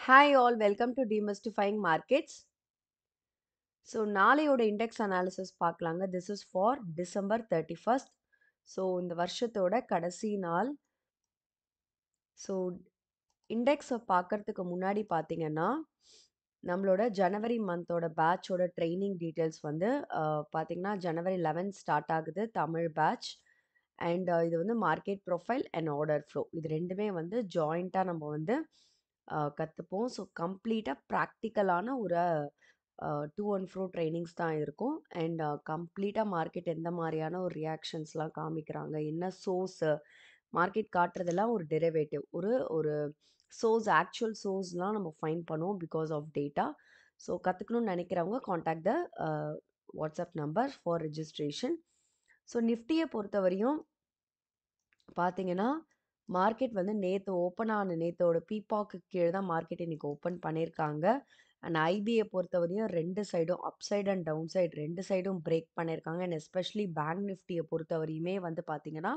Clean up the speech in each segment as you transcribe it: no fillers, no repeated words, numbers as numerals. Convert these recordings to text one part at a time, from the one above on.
Hi all, welcome to Demystifying Markets. So நாளையோட index analysis பார்க்கலாங்க. This is for December 31st. So இந்த வருஷத்தோட கடைசி நாள். ஸோ இண்டெக்ஸை பார்க்கறதுக்கு முன்னாடி பார்த்தீங்கன்னா நம்மளோட ஜனவரி மந்தோட பேட்சோட ட்ரைனிங் டீட்டெயில்ஸ் வந்து பார்த்தீங்கன்னா ஜனவரி 11 ஸ்டார்ட் ஆகுது தமிழ் பேட்ச். அண்ட் இது வந்து market profile and order flow இது ரெண்டுமே வந்து ஜாயிண்ட்டாக நம்ம வந்து கற்றுப்போம். ஸோ கம்ப்ளீட்டாக ப்ராக்டிக்கலான ஒரு டூ அண்ட் ஃப்ரோ ட்ரைனிங்ஸ் தான் இருக்கும். அண்ட் கம்ப்ளீட்டாக மார்க்கெட் எந்த மாதிரியான ஒரு ரியாக்ஷன்ஸ்லாம் காமிக்கிறாங்க, என்ன சோர்ஸு மார்க்கெட் காட்டுறதெல்லாம் ஒரு டெரிவேட்டிவ், ஒரு ஒரு சோர்ஸ், ஆக்சுவல் சோர்ஸ்லாம் நம்ம ஃபைண்ட் பண்ணுவோம் பிகாஸ் ஆஃப் டேட்டா. ஸோ கற்றுக்கணும்னு நினைக்கிறவங்க contact the WhatsApp number for registration. So நிஃப்டியை பொறுத்தவரையும் பார்த்தீங்கன்னா மார்க்கெட் வந்து நேற்று ஓப்பன் ஆன நேற்றோட பீபாக்கு கீழே தான் மார்க்கெட் இன்னைக்கு ஓப்பன் பண்ணியிருக்காங்க. அண்ட் ஐபியை பொறுத்தவரையும் ரெண்டு சைடும் up side and down side ரெண்டு சைடும் பிரேக் பண்ணியிருக்காங்க. அண்ட் எஸ்பெஷலி பேங்க் நிஃப்டியை பொறுத்தவரையுமே வந்து பார்த்தீங்கன்னா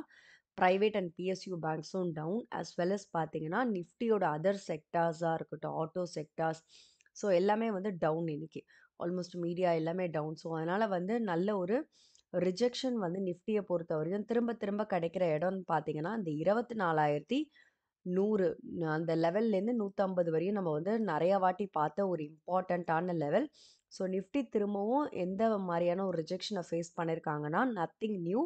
ப்ரைவேட் அண்ட் பிஎஸ்யூ பேங்க்ஸும் டவுன், அஸ் வெல் அஸ் பார்த்தீங்கன்னா நிஃப்டியோட அதர் செக்டார்ஸாக இருக்கட்டும், ஆட்டோ செக்டார்ஸ், ஸோ எல்லாமே வந்து டவுன் இன்னைக்கு. ஆல்மோஸ்ட் மீடியா எல்லாமே டவுன். ஸோ அதனால் வந்து நல்ல ஒரு ரிஜெக்ஷன் வந்து நிஃப்டியை பொறுத்த வரைக்கும் திரும்ப திரும்ப கிடைக்கிற இடம்னு பார்த்தீங்கன்னா இந்த 24,100 அந்த லெவல்லேருந்து 150 வரையும் நம்ம வந்து நிறையா வாட்டி பார்த்த ஒரு இம்பார்ட்டண்ட்டான லெவல். ஸோ நிஃப்டி திரும்பவும் எந்த மாதிரியான ஒரு ரிஜெக்ஷனை ஃபேஸ் பண்ணியிருக்காங்கன்னா நத்திங் நியூ,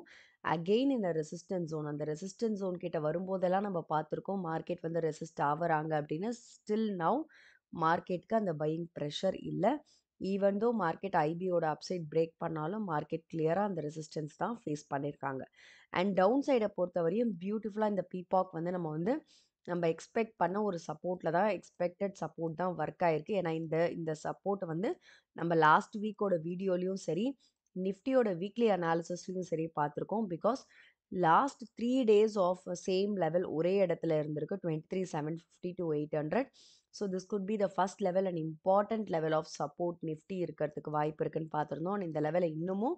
அகெயின் இந்த ரெசிஸ்டன்ஸ் ஜோன். அந்த ரெசிஸ்டன்ஸ் ஜோன் கிட்ட வரும்போதெல்லாம் நம்ம பார்த்துருக்கோம் மார்க்கெட் வந்து ரெசிஸ்ட் ஆகுறாங்க அப்படின்னு. ஸ்டில் நவ் மார்க்கெட்டுக்கு அந்த பையிங் ப்ரெஷர் இல்லை. ஈவன் தோ மார்க்கெட் ஐபியோட அப்சைட் பிரேக் பண்ணாலும் மார்க்கெட் கிளியராக அந்த ரெசிஸ்டன்ஸ் தான் ஃபேஸ் பண்ணியிருக்காங்க. அண்ட் டவுன் சைடை பொறுத்தவரையும் பியூட்டிஃபுல்லாக இந்த பீபாக் வந்து நம்ம எக்ஸ்பெக்ட் பண்ண ஒரு சப்போர்ட்டில் தான், எக்ஸ்பெக்டட் சப்போர்ட் தான் ஒர்க் ஆகிருக்கு. ஏன்னா இந்த இந்த சப்போர்ட் வந்து நம்ம லாஸ்ட் வீக்கோட வீடியோலையும் சரி, நிஃப்டியோட வீக்லி அனாலிசிஸ்லையும் சரி பார்த்துருக்கோம். Because last 3 days of same level ஒரே இடத்துல இருந்திருக்கு, 23,750 to 800. So this could be the first level and important level of support Nifty இருக்கிறதுக்கு வாய்ப்பு இருக்குன்னு பார்த்துருந்தோம். அண்ட் இந்த லெவலை இன்னமும்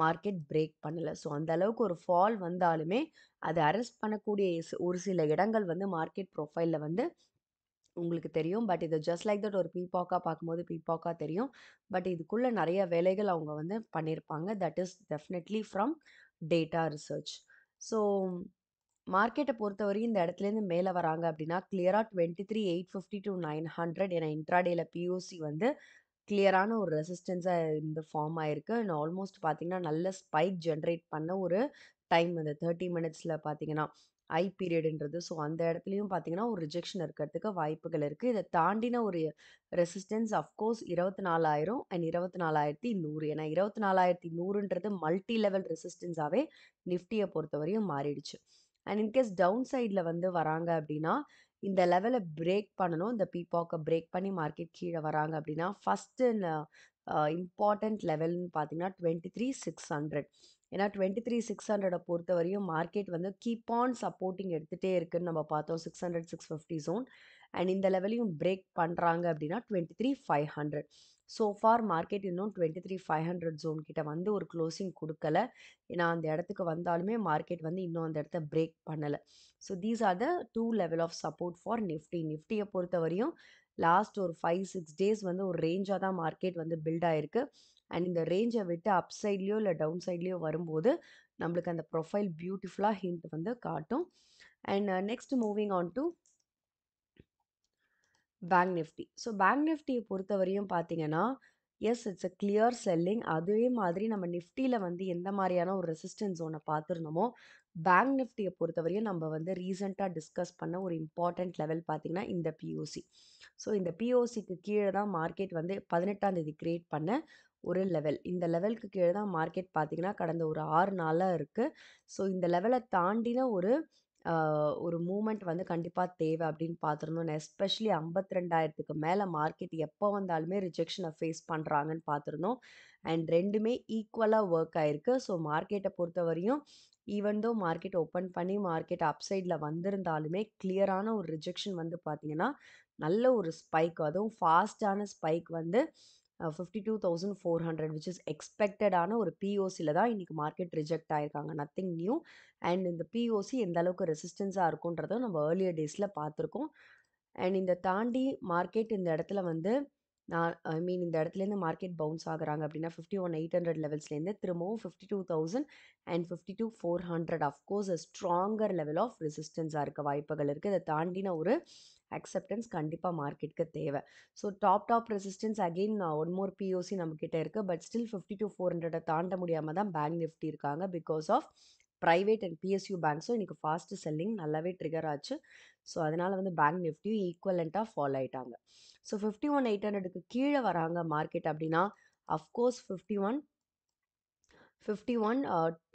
மார்க்கெட் பிரேக் பண்ணலை. ஸோ அந்த அளவுக்கு ஒரு ஃபால் வந்தாலுமே அதை அரெஸ்ட் பண்ணக்கூடிய ஒரு சில இடங்கள் வந்து மார்க்கெட் ப்ரொஃபைலில் வந்து உங்களுக்கு தெரியும். பட் இது ஜஸ்ட் லைக் தட் ஒரு பீபாக்காக பார்க்கும்போது பீபாக்காக தெரியும். பட் இதுக்குள்ளே நிறைய வேலைகள் அவங்க வந்து பண்ணியிருப்பாங்க. That is definitely from data research. So மார்க்கெட்டை பொறுத்தவரையும் இந்த இடத்துலேருந்து மேலே வராங்க அப்படின்னா கிளியராக 23,850 to 900 என இன்ட்ராடேல பிஓசி வந்து கிளியரான ஒரு ரெசிஸ்டன்ஸாக இந்த ஃபார்ம் ஆயிருக்கு. அண்ட் ஆல்மோஸ்ட் பார்த்தீங்கன்னா நல்ல ஸ்பைக் ஜென்ரேட் பண்ண ஒரு டைம் அந்த 30 மினிட்ஸில் பார்த்தீங்கன்னா ஐ பீரியடுன்றது. ஸோ அந்த இடத்துலையும் பார்த்தீங்கன்னா ஒரு ரிஜெக்ஷன் இருக்கிறதுக்கு வாய்ப்புகள் இருக்குது. இதை தாண்டின ஒரு ரெசிஸ்டன்ஸ் அஃப்கோர்ஸ் 24,000 அண்ட் 24,100. ஏன்னா 24,100ன்றது மல்டி லெவல் ரெசிஸ்டன்ஸாகவே நிஃப்டியை பொறுத்தவரையும் மாறிடுச்சு. அண்ட் இன்கேஸ் டவுன் சைடில் வந்து வராங்க அப்படின்னா இந்த லெவலை பிரேக் பண்ணணும். இந்த பீபாக்கை பிரேக் பண்ணி மார்க்கெட் கீழே வராங்க அப்படின்னா ஃபஸ்ட்டு இம்பார்ட்டண்ட் லெவல்னு பார்த்தீங்கன்னா 23,600. ஏன்னா 23,600 பொறுத்த வரையும் மார்க்கெட் வந்து கீப் ஆன் சப்போர்ட்டிங் எடுத்துகிட்டே இருக்குன்னு நம்ம பார்த்தோம். 600 650 ஜோன். அண்ட் இந்த லெவலையும் பிரேக் பண்ணுறாங்க அப்படின்னா 23,500. ஸோ ஃபார் மார்க்கெட் இன்னும் 23,500 ஜோன் கிட்ட வந்து ஒரு க்ளோசிங் கொடுக்கல. ஏன்னா அந்த இடத்துக்கு வந்தாலுமே மார்க்கெட் வந்து இன்னும் அந்த இடத்த பிரேக் பண்ணலை. So these are the two level of support for நிஃப்டியை பொறுத்த வரையும் லாஸ்ட் ஒரு 5-6 days வந்து ஒரு ரேஞ்சாக தான் மார்க்கெட் வந்து பில்ட் ஆயிருக்கு. அண்ட் இந்த ரேஞ்சை விட்டு அப் சைட்லேயோ இல்லை டவுன் சைட்லேயோ வரும்போது நம்மளுக்கு அந்த ப்ரொஃபைல் பியூட்டிஃபுல்லாக ஹிண்ட் வந்து காட்டும். And next moving on to bank நிஃப்டி. ஸோ பேங்க் நிஃப்டியை பொறுத்தவரையும் பார்த்தீங்கன்னா yes it's a clear selling. அதே மாதிரி நம்ம நிஃப்டியில் வந்து எந்த மாதிரியான ஒரு ரெசிஸ்டன்ஸ் ஜோனை பார்த்துருந்தோமோ பேங்க் நிஃப்டியை பொறுத்தவரையும் நம்ம வந்து ரீசெண்டாக டிஸ்கஸ் பண்ண ஒரு இம்பார்ட்டண்ட் லெவல் பார்த்தீங்கன்னா இந்த பிஓசி. ஸோ இந்த பிஓசிக்கு கீழே தான் மார்க்கெட் வந்து 18ஆம் தேதி கிரியேட் பண்ண ஒரு லெவல். இந்த லெவலுக்கு கீழே தான் மார்க்கெட் பார்த்தீங்கன்னா கடந்த ஒரு 6 நாளாக இருக்குது. ஸோ இந்த லெவலை தாண்டின ஒரு மூமெண்ட் வந்து கண்டிப்பாக தேவை அப்படின்னு பார்த்துருந்தோம். எஸ்பெஷலி 52,000க்கு மேலே மார்க்கெட் எப்போ வந்தாலுமே ரிஜெக்ஷனை ஃபேஸ் பண்ணுறாங்கன்னு பார்த்துருந்தோம். அண்ட் ரெண்டுமே ஈக்குவலாக ஒர்க் ஆயிருக்கு. ஸோ மார்க்கெட்டை பொறுத்தவரையும் ஈவன் தோ மார்க்கெட் ஓப்பன் பண்ணி மார்க்கெட் அப்சைடில் வந்திருந்தாலுமே கிளியரான ஒரு ரிஜெக்ஷன் வந்து பார்த்தீங்கன்னா நல்ல ஒரு ஸ்பைக், அதுவும் ஃபாஸ்டான ஸ்பைக் வந்து 52,400 விச் இஸ் எக்ஸ்பெக்டடான ஒரு பிஓசியில் தான் இன்றைக்கி மார்க்கெட் ரிஜெக்ட் ஆகிருக்காங்க. Nothing new. அண்ட் இந்த பிஓசி எந்த அளவுக்கு ரெசிஸ்டன்ஸாக இருக்குன்றதை நம்ம ஏர்லியர் டேஸில் பார்த்துருக்கோம். அண்ட் இந்த தாண்டி மார்க்கெட் இந்த இடத்துல வந்து நான் ஐ மீன் இந்த இடத்துலேருந்து மார்க்கெட் பவுன்ஸ் ஆகுறாங்க அப்படின்னா 51,800 லெவல்ஸ்லேருந்து திரும்பவும் 52,000 and 52,400 of course stronger level of ரெசிஸ்டன்ஸாக இருக்க வாய்ப்புகள் இருக்குது. இதை தாண்டின ஒரு அக்செப்டன்ஸ் கண்டிப்பாக மார்க்கெட்டுக்கு தேவை. So top resistance again one more POC நம்மக்கிட்ட இருக்குது. பட் ஸ்டில் 52,400 தாண்ட முடியாமல் தான் பேங்க் நிஃப்டி இருக்காங்க. Because of private and PSU பேங்க்ஸும் இன்றைக்கி ஃபாஸ்ட் செல்லிங் நல்லாவே ட்ரிகர் ஆச்சு. ஸோ அதனால் வந்து பேங்க் நிஃப்டியும் ஈக்குவலண்ட்டாக ஃபாலோ ஆயிட்டாங்க. ஸோ 51,800க்கு கீழே வராங்க மார்க்கெட் அப்படின்னா அஃப்கோர்ஸ் 51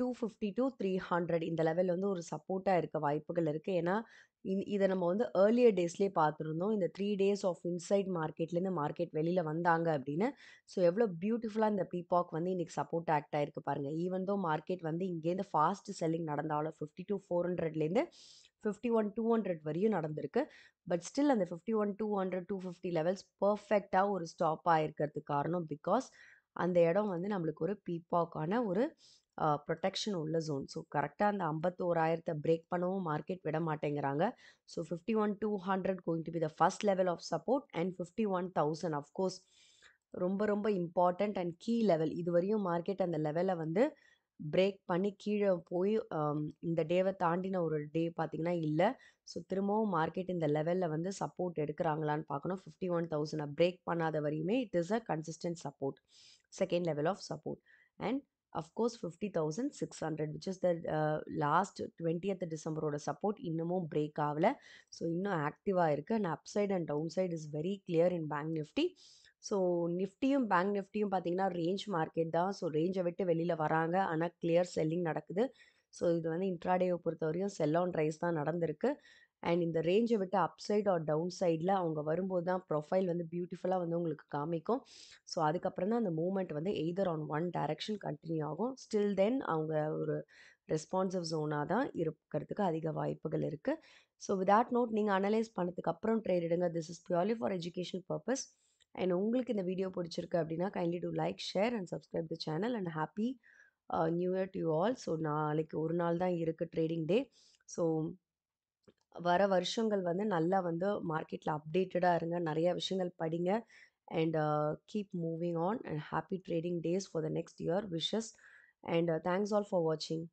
250 to 300 இந்த லெவல் வந்து ஒரு சப்போர்ட்டாக இருக்க வாய்ப்புகள் இருக்குது. ஏன்னா இதை நம்ம வந்து ஏர்லியர் டேஸ்லேயே பார்த்துருந்தோம். இந்த 3 days ஆஃப் இன்சைட் மார்க்கெட்லேருந்து மார்க்கெட் வெளியில் வந்தாங்க அப்படின்னு. ஸோ எவ்வளோ பியூட்டிஃபுல்லாக இந்த பீபாக் வந்து இன்றைக்கி சப்போர்ட் ஆக்ட் ஆகிருக்கு பாருங்கள். ஈவன் தோ மார்க்கெட் வந்து இங்கேருந்து ஃபாஸ்ட் செல்லிங் நடந்தாலும் 52,400லேருந்து 51,200 வரையும் நடந்திருக்கு. பட் ஸ்டில் அந்த 51,200 250 லெவல்ஸ் பர்ஃபெக்டாக ஒரு ஸ்டாப் ஆகிருக்கிறதுக்கு காரணம் பிகாஸ் அந்த இடம் வந்து நம்மளுக்கு ஒரு பீபாக்கான ஒரு ப்ரொடெக்ஷன் உள்ள ஜோன். ஸோ கரெக்டாக அந்த 51,000 பிரேக் பண்ணவும் மார்க்கெட் விட மாட்டேங்கிறாங்க. So 51,200 going to be the first level of support and 51,000 of course ரொம்ப ரொம்ப இம்பார்ட்டண்ட் அண்ட் கீ லெவல். இதுவரையும் மார்க்கெட் அந்த லெவலை வந்து பிரேக் பண்ணி கீழே போய் இந்த டேவை தாண்டின ஒரு டே பார்த்திங்கன்னா இல்லை. ஸோ திரும்பவும் மார்க்கெட் இந்த லெவலில் வந்து சப்போர்ட் எடுக்கிறாங்களான்னு பார்க்கணும். 51,000 பிரேக் பண்ணாத வரையுமே it is a consistent support, second level of support. And of course 50,600 which is the last 20th டிசம்பரோட சப்போர்ட் இன்னமும் பிரேக் ஆகலை. ஸோ இன்னும் ஆக்டிவாக இருக்குது. And upside and downside is very clear in bank நிஃப்டி. ஸோ நிஃப்டியும் பேங்க் நிஃப்டியும் பார்த்தீங்கன்னா ரேஞ்ச் மார்க்கெட் தான். ஸோ ரேஞ்சை விட்டு வெளியில் வராங்க, ஆனால் கிளியர் செல்லிங் நடக்குது. ஸோ இது வந்து இன்ட்ராடேவை பொறுத்த வரையும் செல் ஆன் ரைஸ் தான் நடந்திருக்கு. அண்ட் இந்த ரேஞ்சை விட்டு அப்சைட் ஆர் டவுன் சைடில் அவங்க வரும்போது தான் ப்ரொஃபைல் வந்து பியூட்டிஃபுல்லாக வந்து உங்களுக்கு காமிக்கும். ஸோ அதுக்கப்புறம் தான் அந்த மூமெண்ட் வந்து either on one direction continue ஆகும். ஸ்டில் தென் அவங்க ஒரு ரெஸ்பான்சிவ் ஜோனாக தான் இருக்கிறதுக்கு அதிக வாய்ப்புகள் இருக்குது. ஸோ வித் தட் நோட் நீங்கள் அனலைஸ் பண்ணதுக்கு அப்புறம் ட்ரேட் எடுங்க. This is purely for education purpose. And உங்களுக்கு இந்த வீடியோ பிடிச்சிருக்கு அப்படின்னா kindly to like, share and subscribe the channel. And happy new year to you all. So நாளைக்கு ஒரு நாள் தான் இருக்குது ட்ரேடிங் டே. ஸோ வர வருஷங்கள் வந்து நல்லா வந்து மார்க்கெட்டில் அப்டேட்டடாக இருங்க, நிறைய விஷயங்கள் படிங்க. And keep moving on and happy trading days for the next year wishes. And thanks all for வாட்சிங்.